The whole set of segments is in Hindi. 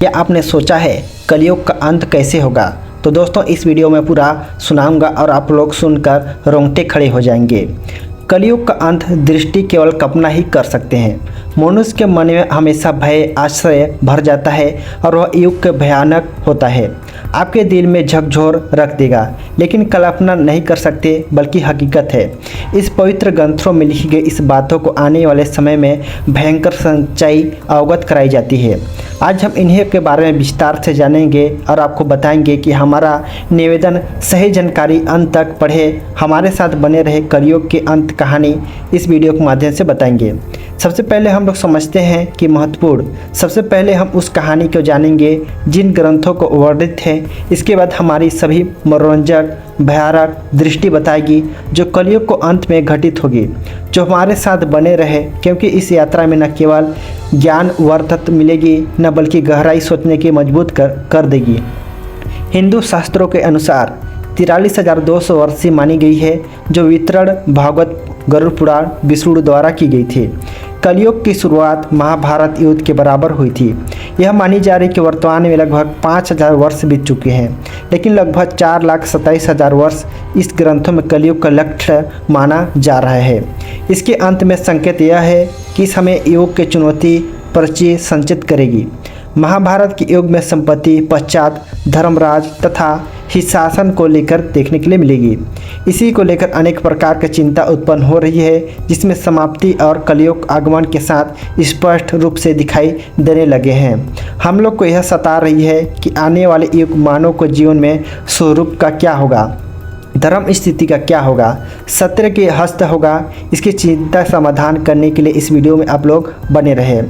क्या आपने सोचा है कलयुग का अंत कैसे होगा? तो दोस्तों इस वीडियो में पूरा सुनाऊंगा और आप लोग सुनकर रोंगटे खड़े हो जाएंगे। कलयुग का अंत दृष्टि केवल कल्पना ही कर सकते हैं। मनुष्य के मन में हमेशा भय आश्चर्य भर जाता है और वह युग भयानक होता है, आपके दिल में झकझोर रख देगा, लेकिन कल्पना नहीं कर सकते बल्कि हकीकत है। इस पवित्र ग्रंथों में लिखी गई इस बातों को आने वाले समय में भयंकर सच्चाई अवगत कराई जाती है। आज हम इन्हीं के बारे में विस्तार से जानेंगे और आपको बताएंगे कि हमारा निवेदन सही जानकारी अंत तक पढ़े, हमारे साथ बने रहे, कलयुग की अंत कहानी इस वीडियो के माध्यम से बताएंगे। सबसे पहले हम लोग समझते हैं कि महत्वपूर्ण, सबसे पहले हम उस कहानी को जानेंगे जिन ग्रंथों को वर्णित है। इसके बाद हमारी सभी मनोरंजक भयानक दृष्टि बताएगी जो कलयुग को अंत में घटित होगी। जो हमारे साथ बने रहे, क्योंकि इस यात्रा में न केवल ज्ञान वर्धत मिलेगी न बल्कि गहराई सोचने की मजबूत कर देगी। हिंदू शास्त्रों के अनुसार 43,200 वर्षीय मानी गई है, जो वितरण भागवत गरुड़ पुराण विष्णु द्वारा की गई थी। कलयुग की शुरुआत महाभारत युद्ध के बराबर हुई थी। यह मानी जा रही कि वर्तमान में लगभग 5,000 वर्ष बीत चुके हैं, लेकिन लगभग 4,27,000 वर्ष इस ग्रंथों में कलयुग का लक्ष्य माना जा रहा है। इसके अंत में संकेत यह है कि इस हमें युग की चुनौती परिचय संचित करेगी। महाभारत के युग में संपत्ति पश्चात धर्मराज तथा हिशासन को लेकर देखने के लिए मिलेगी। इसी को लेकर अनेक प्रकार की चिंता उत्पन्न हो रही है, जिसमें समाप्ति और कलयुग आगमन के साथ स्पष्ट रूप से दिखाई देने लगे हैं। हम लोग को यह सता रही है कि आने वाले युग मानव को जीवन में स्वरूप का क्या होगा, धर्म स्थिति का क्या होगा, सत्य के हस्त होगा। इसकी चिंता समाधान करने के लिए इस वीडियो में आप लोग बने रहे,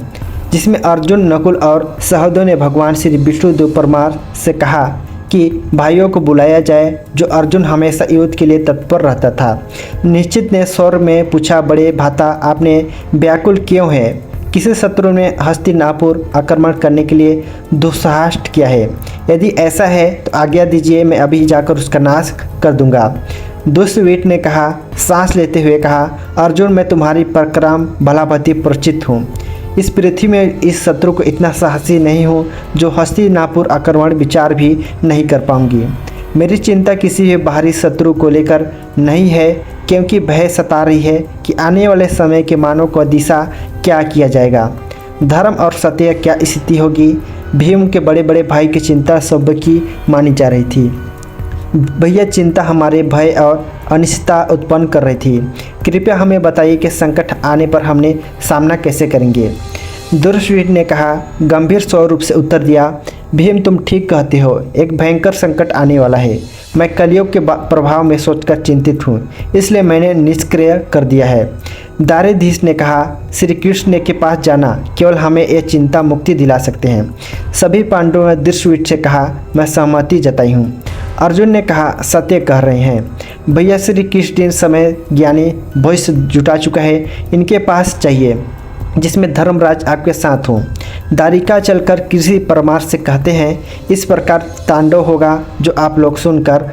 जिसमें अर्जुन नकुल और सहदेव ने भगवान श्री विष्णु परमार से कहा कि भाइयों को बुलाया जाए। जो अर्जुन हमेशा युद्ध के लिए तत्पर रहता था। निश्चित ने स्वर में पूछा, बड़े भाता आपने व्याकुल क्यों है? किसी शत्रु ने हस्तिनापुर आक्रमण करने के लिए दुस्साहस किया है? यदि ऐसा है तो आज्ञा दीजिए, मैं अभी जाकर उसका नाश कर दूंगा। दुष्टवीर ने कहा, सांस लेते हुए कहा, अर्जुन मैं तुम्हारी पराक्रम भलाभांति परिचित हूँ। इस पृथ्वी में इस शत्रु को इतना साहसी नहीं हूँ जो हस्तिनापुर आक्रमण विचार भी नहीं कर पाऊंगी। मेरी चिंता किसी भी बाहरी शत्रु को लेकर नहीं है, क्योंकि भय सता रही है कि आने वाले समय के मानव को दिशा क्या किया जाएगा, धर्म और सत्य क्या स्थिति होगी। भीम के बड़े बड़े भाई की चिंता सब की मानी जा रही थी। भैया चिंता हमारे भय और अनिश्चितता उत्पन्न कर रही थी। कृपया हमें बताइए कि संकट आने पर हमने सामना कैसे करेंगे। दुष्टवीर ने कहा, गंभीर स्वरूप से उत्तर दिया, भीम तुम ठीक कहते हो, एक भयंकर संकट आने वाला है। मैं कलयुग के प्रभाव में सोचकर चिंतित हूँ, इसलिए मैंने निष्क्रिय कर दिया है। दारेधीश ने कहा, श्री कृष्ण के पास जाना केवल हमें यह चिंता मुक्ति दिला सकते हैं। सभी पांडवों ने दुष्टवीर से कहा, मैं सहमति जताई हूँ। अर्जुन ने कहा, सत्य कह रहे हैं भैया, श्री कृष्ण समय ज्ञानी भविष्य जुटा चुका है, इनके पास चाहिए जिसमें धर्मराज आपके साथ हो। दारिका चलकर किसी परमार से कहते हैं, इस प्रकार तांडव होगा जो आप लोग सुनकर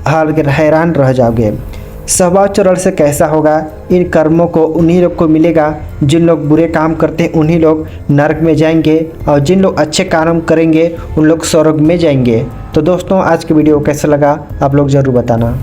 हैरान रह जाओगे। स्वभाव चरण से कैसा होगा? इन कर्मों को उन्हीं लोग को मिलेगा जिन लोग बुरे काम करते हैं, उन्हीं लोग नरक में जाएंगे, और जिन लोग अच्छे काम करेंगे उन लोग स्वर्ग में जाएंगे। तो दोस्तों आज की वीडियो कैसा लगा आप लोग ज़रूर बताना।